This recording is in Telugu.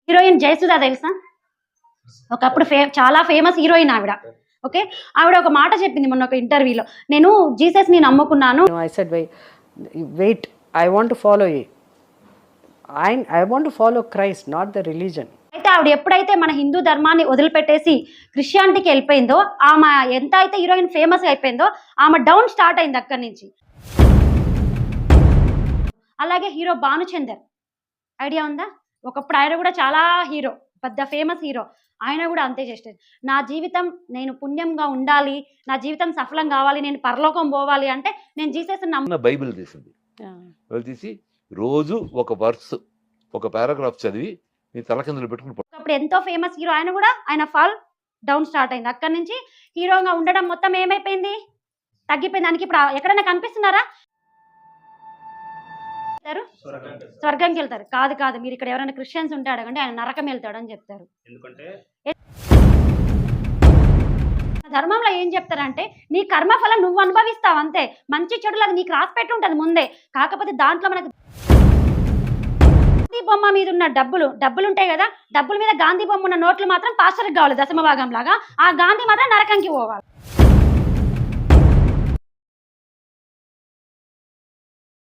హీరోయిన్ జయసుధ తెలుసా? ఒకప్పుడు చాలా ఫేమస్ హీరోయిన్ ఆవిడ. ఓకే, ఆవిడ ఒక మాట చెప్పింది మొన్న ఒక ఇంటర్వ్యూలో, నేను జీసస్ ని నమ్ముకున్నాను. I said, wait, I want to follow you. I want to follow Christ, not the religion. అయితే ఆవిడ ఎప్పుడైతే మన హిందూ ధర్మాన్ని వదిలిపెట్టేసి క్రిస్టియానిటీకి వెళ్ళిపోయిందో, ఆమె ఎంత అయితే హీరోయిన్ ఫేమస్ అయిపోయిందో ఆమె డౌన్ స్టార్ట్ అయింది అక్కడి నుంచి. అలాగే హీరో భానుచందర్ ఐడియా ఉందా? ఒకప్పుడు ఆయన కూడా చాలా హీరో, పెద్ద ఫేమస్ హీరో. ఆయన కూడా అంతే చేస్తారు, నా జీవితం నేను పుణ్యంగా ఉండాలి, నా జీవితం సఫలం కావాలి, నేను పరలోకం పోవాలి అంటే నేను జీసస్ బైబిల్ తీసింది. తీసి రోజు ఒక వర్స్, ఒక పారాగ్రాఫ్ చదివి నీ తలకిందులు పెట్టుకుని. అప్పుడు ఎంతో ఫేమస్ హీరో ఆయన కూడా, ఆయన ఫాల్ డౌన్ స్టార్ట్ అయింది. అక్కడి నుంచి హీరోగా ఉండడం మొత్తం ఏమైపోయింది, తగ్గిపోయింది. దానికి ఇప్పుడు ఎక్కడైనా కనిపిస్తున్నారా? స్వర్గంకి వెళ్తారు. కాదు కాదు, మీరు ఇక్కడ ఎవరైనా క్రిస్టియన్స్ ఉంటే అడగండి, ఆయన నరకం వెళ్తాడు అని చెప్తారు. ధర్మంలో ఏం చెప్తారంటే, నీ కర్మఫలం నువ్వు అనుభవిస్తావు అంతే, మంచి చెడులు అది నీకు రాసి పెట్టి ఉంటుంది ముందే. కాకపోతే దాంట్లో మనకు గాంధీ బొమ్మ మీద ఉన్న డబ్బులు ఉంటాయి కదా, డబ్బుల మీద గాంధీ బొమ్మ ఉన్న నోట్లు మాత్రం పాస్టర్కి కావాలి, దశమ భాగం లాగా. ఆ గాంధీ మాత్రం నరకంకి పోవాలి.